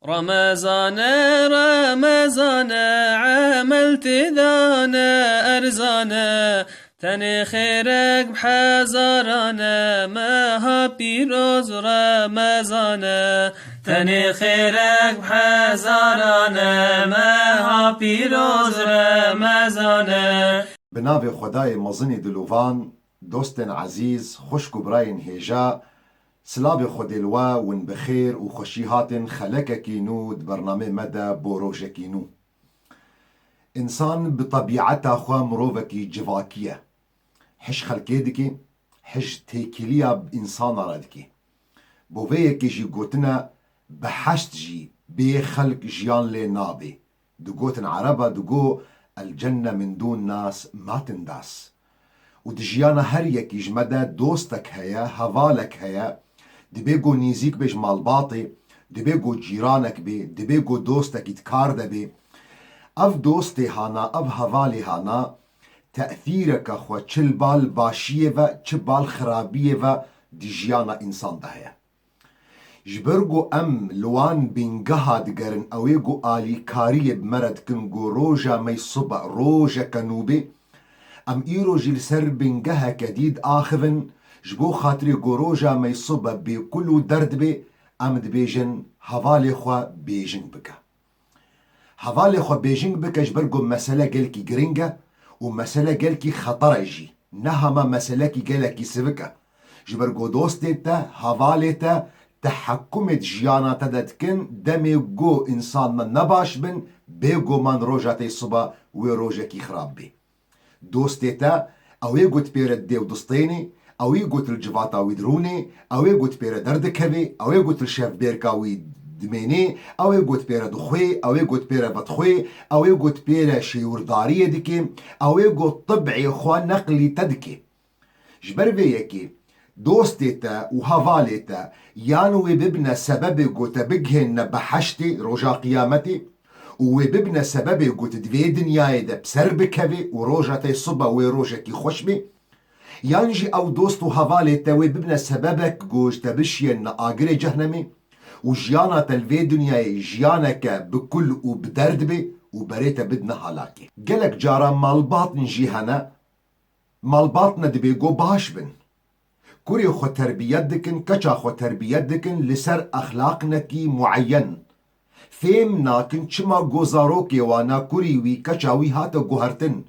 رمضان رمضان عملت ذانا أرزانا تني خيرك بحزارانا ما هابيروز رمضانا تني خيرك بحزارانا ما هابيروز رمضانا. بناوی خدای مزنی دلوان دوستن عزیز خوشک و براین هیجا سلاب خودلوا ون بخیر و خوشی هاتن خلککی نود برنامه مدى بوروجکی نو انسان بطبیعتا خواه مروفکی جواکیه حش خلکه دکی حش تیکیلیا بانسان را دکی بووه که جی گوتنا بحشت جی بی خلق جیان لی نابی دو گوتن عربا دو گو الجنة من دون ناس ما تنداس ودجيانا هر يكي جمدا دوستك هيا هوالك هيا دبيقو نيزيك بيج مالباطي دبيقو جيرانك بي دبيقو دوستك يتكار دبي اف دوستي هانا اف هوالي هانا تأثيرك اخوة چلبال باشيه و چبال خرابيه و دجيانا انسان ده هيا جبرگو ام لوان بینگها دگرن اویگو آلی کاری بمرد کنگو روژا می صبع روژا کنوبه ام ایرو جل سر بینگها کدید آخفن جبو خاطری گو روژا می صبع بی کلو درد بی ام دبیجن حوالی خوا بیجنگ بکا حوالی خوا بیجنگ بکا جبرگو مسئله گل کی گرنگه و مسئله گل کی خطره جی نه هما مسئله کی گل کی سبکه جبرگو دوستی تا حوالی تا تحكمت جيانا تدكن دمي جو انسان من نباش بن بيجو من روجاتي صبا وروجكي خراب بي دوستيتا او يقوت بير الديو دستيني او يقوت الجفاتا ويدروني او يقوت بير دردكبي او يقوت الشيف بيركا ويدميني او يقوت بير دخوي او يقوت بير بطخوي او يقوت بير شيوردارية دكي او يقوت طبعي خوان نقلي تدكي جبر بيكي دوستيتا وهفاليتا يانو ببنا سبب قوت بجهن بحشتي رجا قيامتي وببنا سبب قوت دوي دنياي دا بسر بكبي وروجاتي صبا وروجاكي خوشبي يانجي او دوستو هفاليتا وببنا سببك قوش تبشين آقري جهنمي وجيانا تلوي دنياي جيانك بكل وبدرد بي وبريتا بدنا هلاكي قلق جارا مالباطن جيهنا مالباطنا دبي قو باش بن كوري خو تربيت دكن كچا خو تربيت دكن لسر اخلاقنكي معين فهم ناكن چما گوزاروكي وانا كوري وي كچاوي هاتا گوهرتن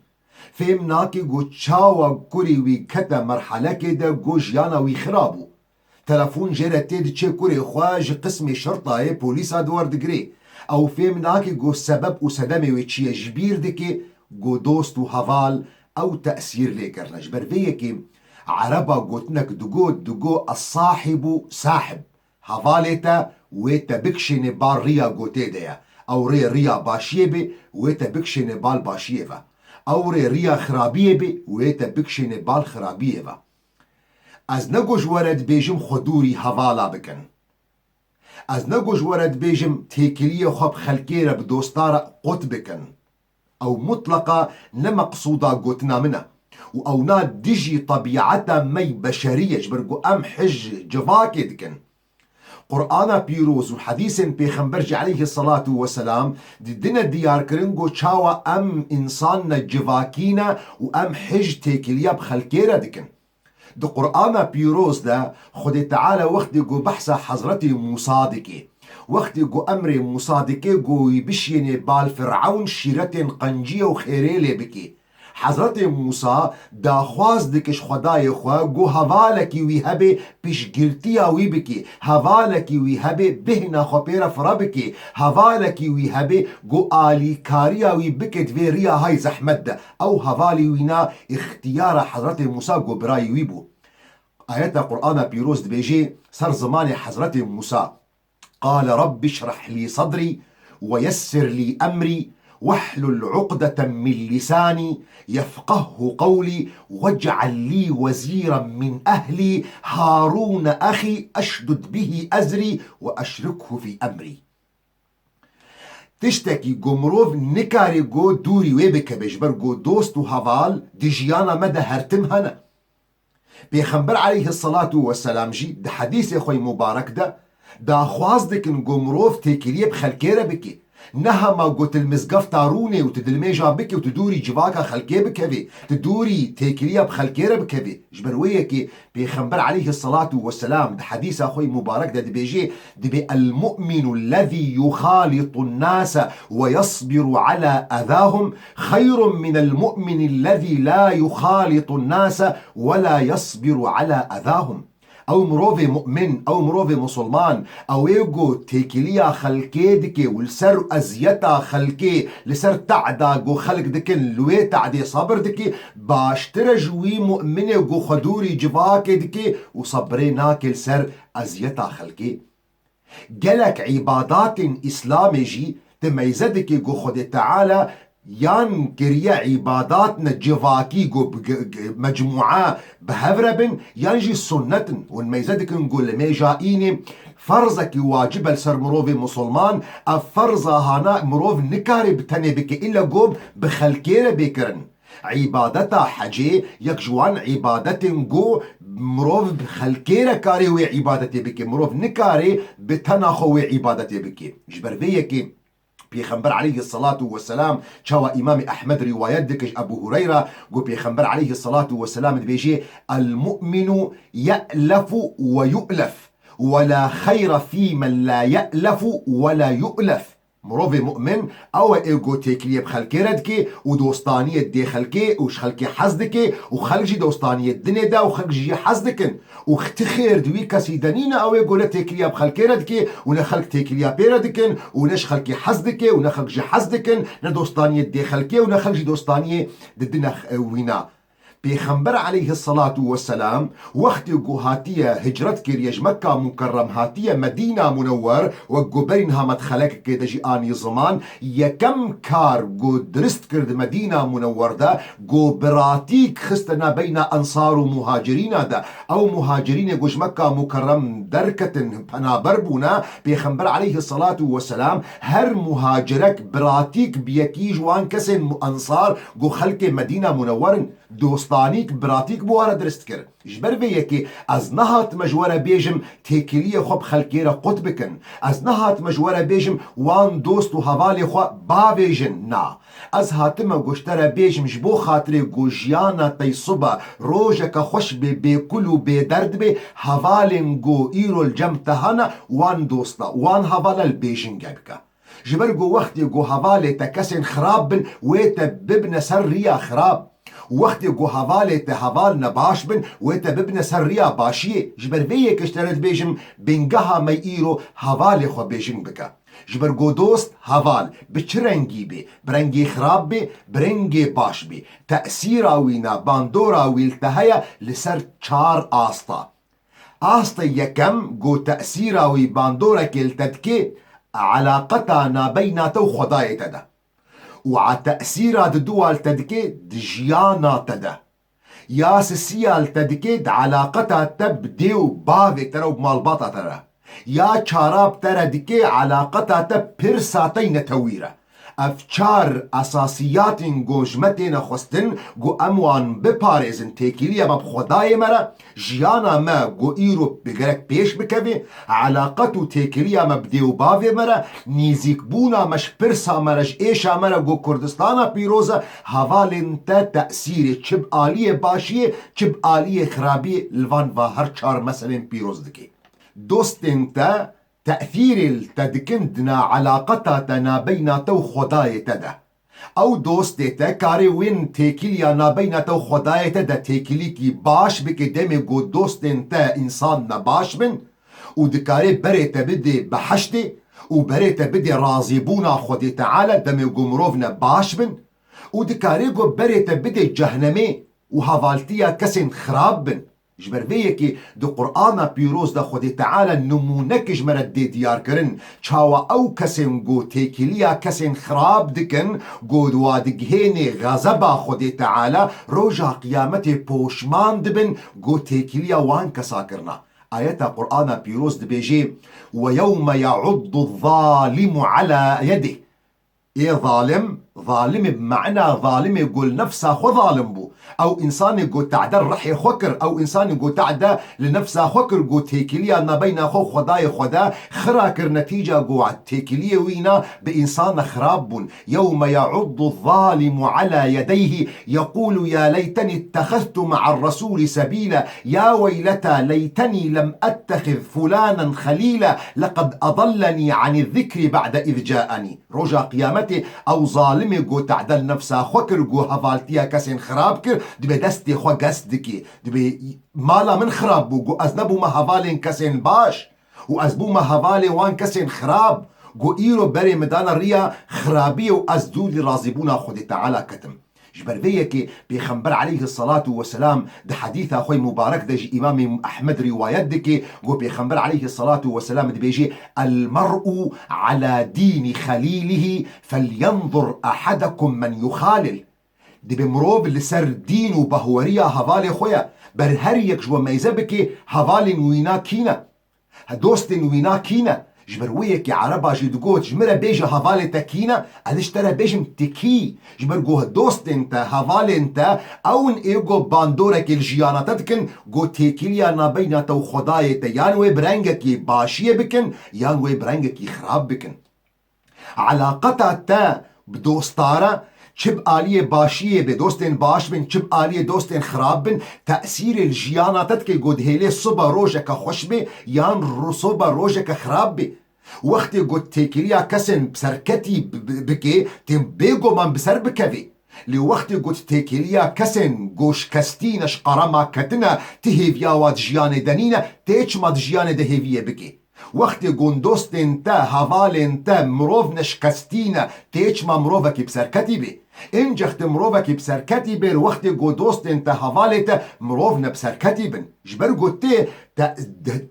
فهم ناكي گو چاوا كوري وي كتا مرحلة كده گو جيانا وي خرابو تلفون جيرتي دي چه كوري خواج قسم شرطة بوليسا دور دگري او فهم ناكي گو سبب و سدمي وي چيه جبير دكي گو دوست و هوال او تأثير ليكر نجبر فيكي عربا قوتنك دقو الصاحب ساحب هفاليتا ويتا بكشن بال ريا قوتيديا او ريا باشيبي ويتا بكشن بال باشيفا او ريا خرابيبي ويتا بكشن بال خرابيفا از نگوش ورد بيجم خدوري هفالا بكن از نگوش ورد بيجم تيكلية خب خلقيرا بدوستارا قط بكن او مطلقة نمقصودا قوتنا منها وأونا دجي طبيعتا مي بشرية جبرقو أم حج جفاكي دكن قرآن بيروز وحديث بيخنبرج عليه الصلاة والسلام دي دينا ديار كرنقو چاوا أم إنسان جفاكينا وأم حج تيكليا بخلكيرا دكن دو قرآن بيروز دا خد تعالى وقت قو بحث حضرتي مصادقي وقت قو أمر مصادقي قو يبشيني بال فرعون شيرة قنجية وخيريلي بكي حضرت موسى داخواز دکش خدای خوا گو هوالکی وی هبه پیشگیرتیا وی بکی هوالکی وی هبه بهنا خو پیرا فرا بکی هوالکی وی هبه گو آلی کاریا وی بکت وی ریا های زحمت ده او هوالی وینا اختیار حضرت موسى گو برای وی بو آیت قرآن پیروز دبیجی سر زمان حضرت موسى قال رب اشرح لي صدري ويسر لي أمري واحلل عقدة من لساني يفقه قولي واجعل لي وزيرا من أهلي هارون أخي أشدد به أزري وأشركه في أمري تشتكي جمروف نكاري جو دوري ويبك بجبر جو دوست وهفال دجيانا مدى هرتم هنا بيخنبر عليه الصلاة والسلام جي ده حديث يخوي مبارك ده دا خواز دکن گو مروف تیکیلیه بخلکیره بکی نها ما قلت المزقف تاروني وتدلمي جابك وتدوري جواكا خلقي بكبي تدوري تيكليا بخلقيرة بكبي جبرويكي بيخنبر عليه الصلاة والسلام ده حديث أخوي مبارك ده بيجي دبي المؤمن الذي يخالط الناس ويصبر على أذاهم خير من المؤمن الذي لا يخالط الناس ولا يصبر على أذاهم. او مروفي مؤمن او مروفي مسلمان او يجو تيكليا خلقي دكي والسر ازيتا خلقي لسر تعدا جو خلق دكن لوي تعدي صبر دكي باشترجوي مؤمنه جو خدوري جواكي دكي وصبريناك السر ازيتا خلقي جلك عبادات اسلامي جي تميزدكي جو خد تعالى يان كريا عباداتنا جواكي جو مجموعة بهفربن يانجي سنة ونميزدك نقول ميجائيني فرزك واجب لسر مروفي مسلمان افرزا هانا مروف نكاري بتني بك إلا قوب بخلكيرة بكرن عبادتا حجي يكجوان عبادت نقو مروف بخلكيرة كاري وي عبادتي بك مروف نكاري بتناخو وي عبادتي بك جبر فيكي بيخنبر عليه الصلاة والسلام شوى إمام أحمد روايات دكش أبو هريرة قو بيخنبر عليه الصلاة والسلام بيجي المؤمن يألف ويؤلف ولا خير في من لا يألف ولا يؤلف. مروفي مؤمن او ايجو تيكليه بخلكيردكي ودوستانيه دي خلكي وش خلكي حزدكي وخلجي دوستانيه الدنيا دا وخلجي حزدكن واختخير دوي كسيدانينا او ايجو تيكليه بخلكيردكي ونخلك تيكليه بيردكن ونش خلكي حزدكي ونخلجي حزدكن ندوستانيه دي خلكي ونخلجي دوستانيه ددنا وينا. بيخنبر عليه الصلاة والسلام وقت يقو هاتية هجرت كريج مكة مكرم هاتية مدينة منور وقو برينها مدخلك كده جي آني زمان يكم كار قو درست كرد مدينة منور دا قو براتيك خستنا بين أنصار ومهاجرين دا أو مهاجرين يقوش مكة مكرم دركة بنابربونا. بيخنبر عليه الصلاة والسلام هر مهاجرك براتيك بيكيج وان كسن أنصار قو خلق مدينة منور دوستانيك براتيك بوارا درست كر جبر بيكي از نهات مجورة بيجم تيكيلية خوب خلقيرا قد بكن از نهات مجورة بيجم وان دوست و هوالي خو باويجن نا از هاتما گوشتره بيجم جبو خاطري گوشيانا تيصبا روجك خوش بي كلو بي درد بي هوالين گو ايرو الجم تهانا وان دوستا وان هوالا البيجن جابكا جبر گو وقتي گو هوالي تكسن خراب بن ويتا ببن سريا خراب وقت جو هوالي تهوال نباش بن ويتا ببن سريا باشيه جبر بيك اشترت بيجم بنجها ميئيرو هوالي خو بيجم بكا جبر جو دوست هوال بچرنگي بي برنگي خراب بي برنگي باش بي تأثيرا وينا باندورا ويلتهيا لسر 4 آستا آستا يكم جو تأثيرا وي باندورا كيلتدكي علاقتا نابيناتو خداية تدا وع تأثيرا دول تدكي دجيانا تدا يا سيال تدكي علاقتا تبديو باوي ترى بمالباطا ترى يا شاراب ترى دكي علاقتا تب برساتين تويرة افچار اساسياتين گوجمتين خستن گو اموان بپاريزن تيكيليا باب خداي مرا جيانا ما گو ايرو بگرك بيش بكوي علاقتو تيكيليا ما بديو باوي مرا نيزيك بونا مش برسا مرج ايشا مرا گو كردستانا بيروزا هوالين تا تأثير چب آلية باشية چب آلية خرابية الوان و هر 4 مثلا بيروز دكي دوستين تا تأثير التدكندنا علاقتا تنا بين تو خداي تدا او دوست تكاري وين تيكيليا نا بين تو خداي تدا تيكيليكي باش بك دمي جو دوست انتا انسان نباش بن ودكاري بريت بدي بحشتي وبريت بدي راضيبونا خدي تعالى دمي جو مروفنا باش بن ودكاري جو بريت بدي جهنمي وهافالتيا كسن خراب بن جبر بيكي دو قرآن بيروز دا خودي تعالى نمونك جمرت دي ديار كرن چاوا او كسن گو تيكيليا كسن خراب دكن گو دوادگهيني غزبا خودي تعالى روجا قيامتي پوشمان دبن گو تيكيليا وان كسا كرنا. آيات قرآن بيروز دبيجي ويوم يعض الظالم على يده. ايه ظالم؟ ظالم بمعنى ظالم يقول نفسه خو ظالم بو او انسان جو تعدل رح خوكر او انسان جو تعدى لنفسه خوكر جو تيكليا ما بين خو خداي خدا خراكر نتيجة جو تيكليا وينا بإنسان خراب يوم يعض الظالم على يديه يقول يا ليتني اتخذت مع الرسول سبيلا يا ويلتى ليتني لم أتخذ فلانا خليلا لقد أضلني عن الذكر بعد إذ جاءني. رجا قيامتي او ظالمي جو تعدل نفسه خوكر جو هفالتيا كسين خراب كر دبي دستي خو قصدكي دبي مالا من خراب جو ازنبو ما هفالين كسين باش وازبو ما هفالي وان كسين خراب جو ايرو بري مدان الريا خرابية وازدودي رازبونا خودي تعالى كتم. جبربيكي بيخنبر عليه الصلاة والسلام ده حديث أخوي مبارك ده جي إمام أحمد روايات دكي جو بيخنبر عليه الصلاة والسلام ده بيجي المرء على دين خليله فلينظر أحدكم من يخالل. دي بمروب لسر دين وبهوريا هفالي خويا برهريك جو ميزبكي هفالي وينا كينا هدوستن وينا كينا جبرويك يا عربا جدقوت جمرة بيجا هفالي تكينا ادش ترى بيجم تكي جبرقو دوست انت هفالي انت اون ايجو باندورك الجيانا تدكن جو تيكيليا نابينا تو خدايت يانوي برنجك باشية بكن يانوي برنجك خراب بكن. علاقتا تا بدوستارا چب آلیه باشیه به دوستین باش بن چب آلیه دوستین خراب بن تأثیر الجیاناتت که گود هیله صبح روژه که خوش بی یان رو صبح روژه که خراب بی وقتی گود تیکیلیا کسن بسرکتی بکی تیم بیگو من بسر بکوی لی وقتی گود تیکیلیا کسن گوش کستینش قرما کتنا تهیویا واد جیان دنینا تیچ ماد جیان دهیویه بکی وقتی گوندوستین تا هوالین تا مروف نشکستینا تیچ ما مروفکی بسرکتی بی انجخت مروفکی بسرکتی بی وقتی گوندوستین تا هوالی تا مروف نبسرکتی بن جبر گوتی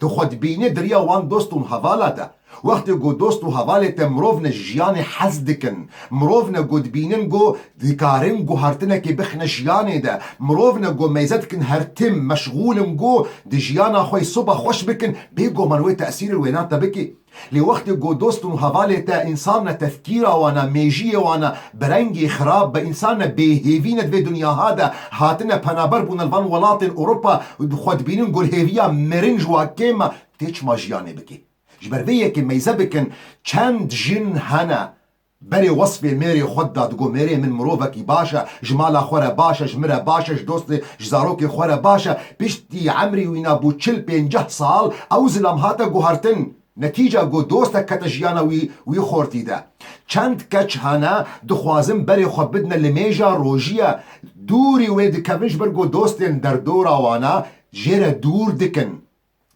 تا خود بینی دریا وان دوستون هوالا تا وقتی گو دوست و حوالی تا مروف نجیان حز دکن مروف نگود بینن گو دکارن گو هرتنه که بخن جیانه ده مروف نگو میزد کن هرتم مشغولن گو دی جیانا خوی صبح خوش بکن بیگو منوی تأثیر الوینات بکی لوقت گو دوست و حوالی تا انسان تفکیر وانا میجی وانا برنگی خراب با انسان بهیوینت و دنیا هادا هاتنه پنابر بون الوان ولات اوروپا خود بینن گو الهیویا مرنج و کما تیچ ما جیانه بکی جبرویه که میزه بکن چند جن هنه بری وصف میری خود داد گو میری من مروفکی باشه جمالا خوره باشه جمره باشه دوست جزاروکی خوره باشه بشتی عمری وینا بو 40-50 سال او زلم هاتا گو هرتن نتیجه گو دوست کت جیانا وی خورتی ده چند کچ هنه دخوازم بری خود بدن لمیجا روژیه دوری وید کونش برگو دوستین در دورا وانا جیر دور دکن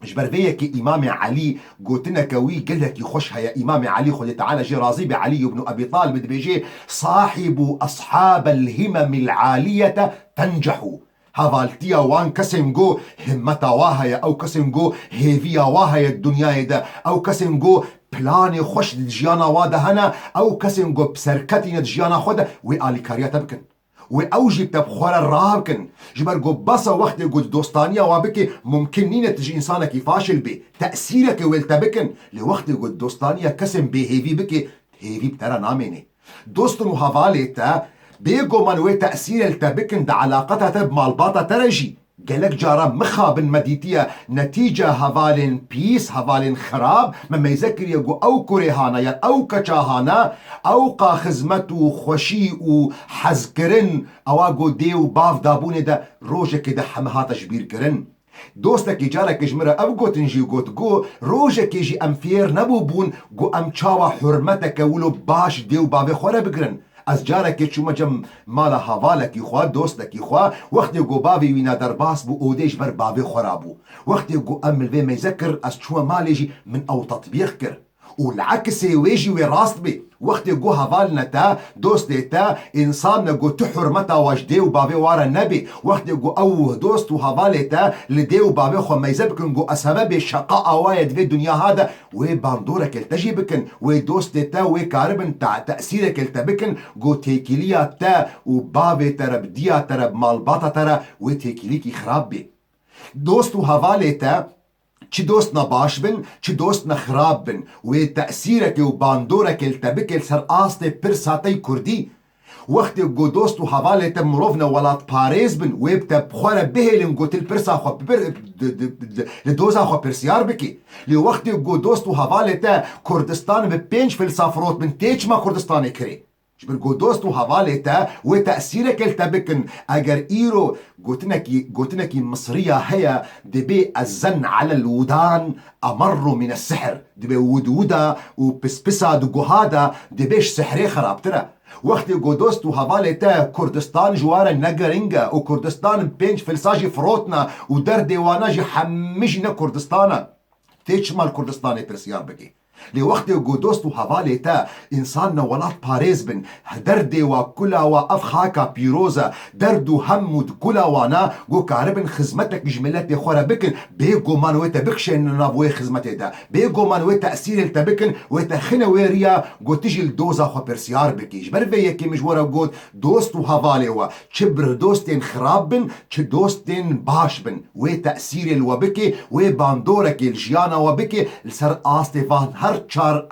جبربيه كي إمام علي قوتنا كوي قال لك يخش يا إمام علي خذ تعالى جي راضي بعلي بن أبي طالب بيجي صاحب أصحاب الهمم العالية تنجحوا هفالتيا وان كسنجو همتا واهيا أو كسنجو هيفيا واهيا الدنيا دا أو كسنجو بلاني خوش جيانا وادا هنا أو كسنجو بسركتين جيانا خودا وآلي كارياتا بكن وأوجب تبخور الرابكن جبر جو بصا وقت جو دوستانيا وابكي ممكن نين تجي إنسانك فاشل بي تأثيرك والتبكن لوقت جو دوستانيا كسم بي هيفي بكي هيفي بترى ناميني دوست محافالي تا بيجو منوي تأثير التبكن دا علاقتها تب مالباطة ترجي قالك جارا مخابن مديتيا نتيجة هفالين بيس هفالين خراب مما يذكر يقو أو كوريهانا يا أو كچاهانا أو قا خزمتو خوشي و حزكرن أو أقو ديو باف دابوني دا روجة كده حمهاتا جبير كرن دوستك جارك جمرة أو قو تنجي قو روجة كيجي أمفير نبو بون قو أمچاوا حرمتك ولو باش ديو بافي خورا بكرن از جارك شو مجم مالا حوالك يخوا دوستك يخوا وقت يقو بابي وينا درباس بو اوديش بر بابي خرابو وقت يقو امل في ما يذكر از شو ماليجي من او تطبيق كر والعكس ويجي وراست بي وقت يقو هفالنا تا دوست تا انسان نقو تحرمتا واجدي وبابي وارا النبي وقت يقو او دوست وهفالي تا لدي وبابي خو ما يزبكن قو اسباب شقاء وايد في الدنيا هذا وباندورك التجي بكن ودوست تا وكاربن تا تأثيرك التبكن قو تيكيليا تا وبابي ترى بديا ترى مالباتا ترى وتيكيليكي خراب بي دوست وهفالي تا چی دوست نباش بن چی دوست نخراب بن و تأثیرک و باندورک التبک سر آست پر ساتی کردی وقت گو دوست و حوالت مروفنا ولات پاریز بن ويبتا بخورا بهلن گو تل برسا خو لدوزا خو برسيار بكي لوقت گو دوست و حوالت كردستان به 5 فلسفروت من تيج ما كردستان كري جبر گو دوست و حوالتا و تأثيرك التبكن اگر ايرو قوتنكي مصرية هي دبي الزن على الودان امر من السحر دبي ودودا وبسبسا دقوهادا دبيش سحري خراب ترى وقت گو دوست و حوالتا كردستان جوارا نگرنگا و كردستان 5 فلساجي فروتنا و در ديواناجي حمجنا كردستانا تيج مال كردستان برسيار بكي لوقت گو دوست و حوالتا انسان ولات پاریز بن درد و کلا و افخاکا پیروزا درد و هم و کلا وانا گو کاربن خدمتك جملت خورا بکن بيگو منويتا بخشن نابوي خدمت دا بيگو منوي تأثير التبكن ويتخنا ويريا گو تجي الدوزا خو برسيار بكي جبر في يكي مجورا گود دوست و حوالي و چبر دوستين خراب بن چ دوستين باش بن وتأثير الوبكي وباندورك الجيانا وبكي لسر آستيفان هر چار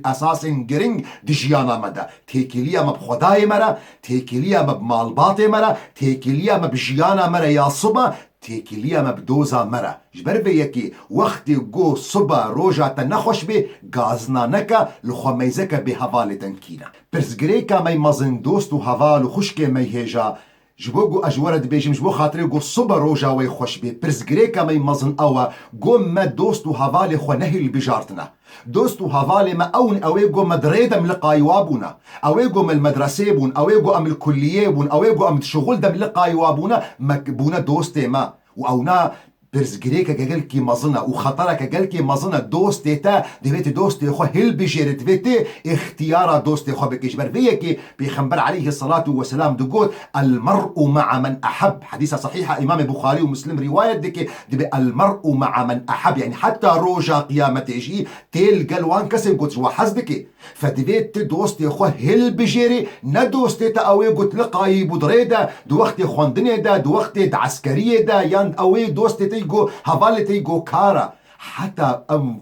اساس گرنگ دجیانا مده تیکیلیا مب خدای مرا تیکیلیا مب مالبات مرا تیکیلیا مب جیانا مرا یا صبح تیکیلیا مب دوزا مرا جبر به یکی وقت گو صبح روجا تنخوش به گازنا نکا لخمیزکا به حوال تنکینا پرزگریکا می مزن دوست و حوال و خوشک می هیجا جبو گو اجورد بیجم جبو خاطری گو صبح روجا وی خوش بی پرزگریکا می مزن اوا گو ما دوست و حوال خو نهی بجارتنا دوست و حوالي ما اون اويجو مدريدم لقايوابونا اويجو من المدرسه بون اويجو ام الكليه بون اويجو ام الشغل دم لقايوابونا مكبونا دوستي ما واونا برزگریکا گل کی مزنا و خطرک گل کی مزنا دوست تا دویت دوست خو هل بجرت دویت اختيار دوست خو بكيش بر کی پیغمبر عليه الصلاه والسلام دقول المرء مع من احب حديثه صحيحه امام بخاري ومسلم روايه دك دبي المرء مع من احب يعني حتى روجا قيامه يجي تيل قلوان كسم قلت وحزدك فدويت دوست خو هل بجري ندوست تا اوي قلت لقاي بودريدا دو وقت خوندنه دا دو وقت عسكريه دا يان اوي دوست تيجو هفالي تيجو كارا حتى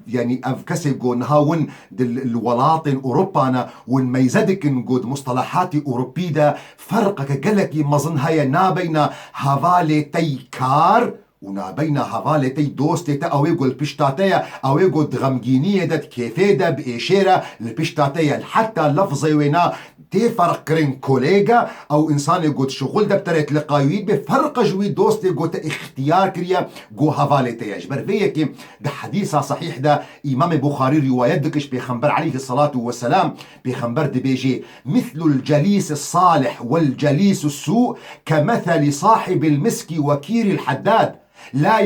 يعني كسي جو نهاون الولاطن اوروبانا والميزدك نقود مصطلحات اوروبيدا فرقك قلكي مظن هيا نابينا هفالي تي كار ونا بين حوالتي دوستي تا اويجو البشتاتيا اويجو دغمجينية دات كيفيدا بإشيرة البشتاتيا حتى لفظي وينا تفرق كرين كوليغا او انسان يقول شغل دبترت لقايويد بفرق جوي دوستي قوت اختيار كريا جو حوالتي يجبر فيكي ده حديثة صحيح ده امام بخاري روايات دكش بيخنبر عليه الصلاة والسلام بيخنبر دي بيجي مثل الجليس الصالح والجليس السوء كمثل صاحب المسك وكير الحداد لا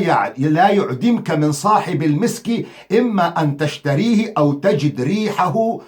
يعدمك من صاحب المسك إما أن تشتريه أو تجد ريحه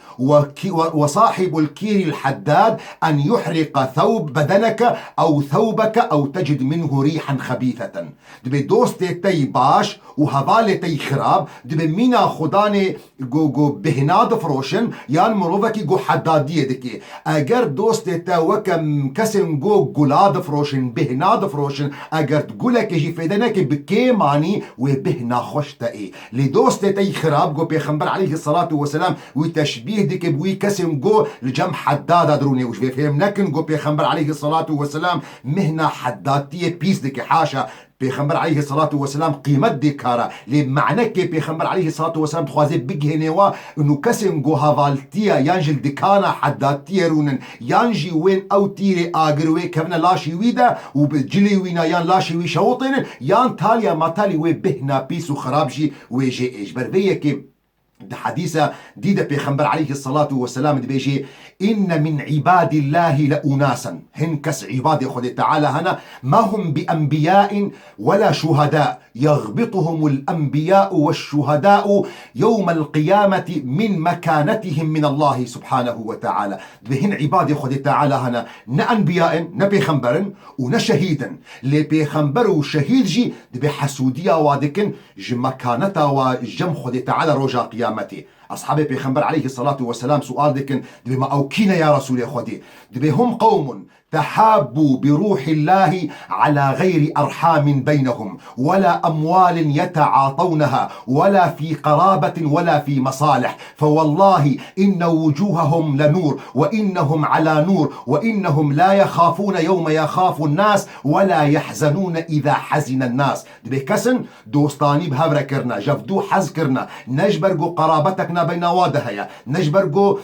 وصاحب الكير الحداد أن يحرق ثوب بدنك أو ثوبك أو تجد منه ريحا خبيثة دبي دوستي تي باش وهفالي تي خراب دبي مينا خداني جو بهناد فروشن يان مروفكي جو حدادية دكي اگر دوستي تا وكم كسم جو قلاد فروشن بهناد فروشن اگر تقولك يجي فيدنك بكي ماني وبهنا خوش تاي لدوستي تي خراب جو بيخنبر عليه الصلاة والسلام وتشبيه دكي بوي كسم جو لجم حداد دروني وش بيفهم لكن جو بيخنبر عليه الصلاة والسلام مهنة حدادية بيس دكي حاشا بيخمر عليه الصلاة والسلام قيمة ديكارا لمعنى كي بيخمر عليه الصلاة والسلام تخوازي بيجهنوا انو كسم جو هافالتيا يانجل ديكانا حداتيا رونن يانجي وين او تيري اغروي كفنا لاشي ويدا وبجلي وينا يان لاشي وي شوطين يان تاليا ما تالي وي بهنا بيسو خرابجي ويجي اجبر بيكي ده حديثة دي ده بيخنبر عليه الصلاة والسلام دي بيجي إن من عباد الله لأناسا هن كس عباد خد تعالى هنا ما هم بأنبياء ولا شهداء يغبطهم الأنبياء والشهداء يوم القيامة من مكانتهم من الله سبحانه وتعالى بهن عباد خد تعالى هنا نأنبياء نبيخنبرن ونشهيدا لبيخنبر وشهيد جي دي بحسودية وادكن جمكانتا وجم خد تعالى رجا قيامته أصحاب پیغمبر عليه الصلاة والسلام سؤال دكن دبي ما أوكينا يا رسول خدي دبي هم قوم تحابوا بروح الله على غير أرحام بينهم ولا أموال يتعاطونها ولا في قرابة ولا في مصالح، فوالله إن وجوههم لنور وإنهم على نور وإنهم لا يخافون يوم يخاف الناس ولا يحزنون إذا حزن الناس. دبي كسن دوستاني بهبرة كرنا جفدو حز كرنا نجبرقو قرابتك بين وادهيا نجبرقو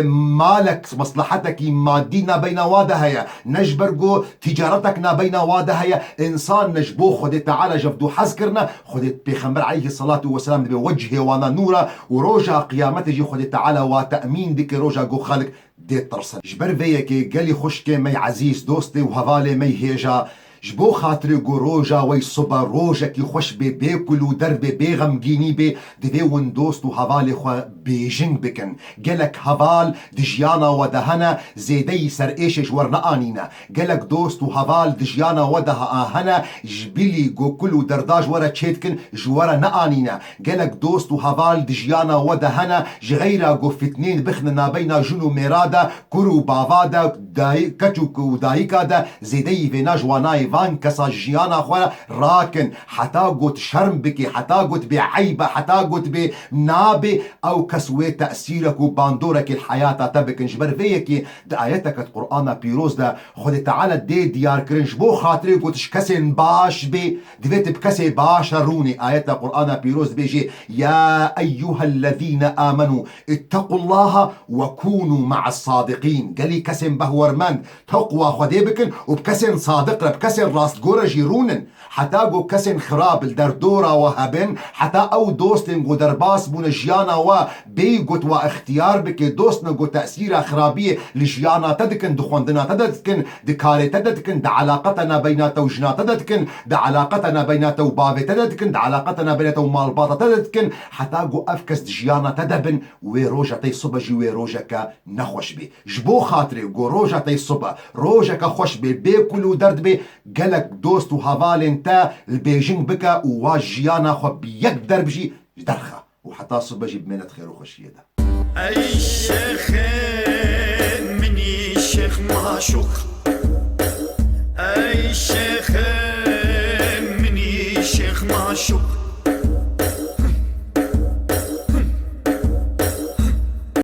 مالك مصلحتك مادينا بين وادهيا نجبرقو تجارتك بين وادهيا إنسان نجبو خد تعالى جفدو حز كرنا خد پیغمبر عليه الصلاة والسلام دبي وجهه وانا نورا وروجا قيامته جي خد تعالى وتأمين ديك روجا جو خالق دي ترسل جبر فيكي قالي خوشكي مي عزيز دوستي وهفالي مي هيجا جبو خاطري جو روجا وي صبا روجا كي خوش بي بيكل ودربي بيغم جيني بي دي وندوست وهفالي خو بيجنج بكن قالك هفال دجيانا ودهنا زيدي سر ايشش ورنا آنينا قالك دوست وهفال دجيانا ودها آهنا جبلي جو كل درداج ورا تشيتكن جورا نآنينا قالك دوست وهفال دجيانا ودهنا جغيرا جو فتنين بخننا بين جنو ميرادا كرو بافادا داي كتشوك ودايكا دا زيدي فيناج واناي فان كسا جيانا خوارا راكن حتى قوت شرم بكي حتى قوت بعيبة حتى قوت بنابي أو كسوي تأثيرك وباندورك الحياة تبك نجبر فيكي دا آياتك القرآن بيروز دا خد تعالى دي ديار كرنج بو خاطري قوت شكسن باش بي دفيت بكسي باش روني آيات القرآن بيروز بيجي يا أيها الذين آمنوا اتقوا الله وكونوا مع الصادقين قالي كسن بهورمند تقوى خدي بكن وبكسن صادق بكسن راست جورا جيرونن حتى جو كسن خراب الدردورة وهبن حتى أو دوستن جو درباس بون جيانا وبيجوت واختيار بك دوستن جو تأثير خرابية لجيانا تدكن دخوندنا تدكن دكاري تدكن علاقتنا بيناتو وجنا تدكن علاقتنا بيناتو بابي تدكن علاقتنا بيناتو مالباطة تدكن حتى جو أفكس جيانا تدبن وروجا تي صبا جي وروجا نخوش بي جبو خاطري جو روجا تي صبا روجا خوش بي بيكلو درد بي قالك دوست وهفال انت البيجينج بكا وواجيانا خو بيك دربجي درخة وحتى صبا جيب منت خير وخشية ده أي شيخ مني شيخ معشوق أي شيخ مني شيخ معشوق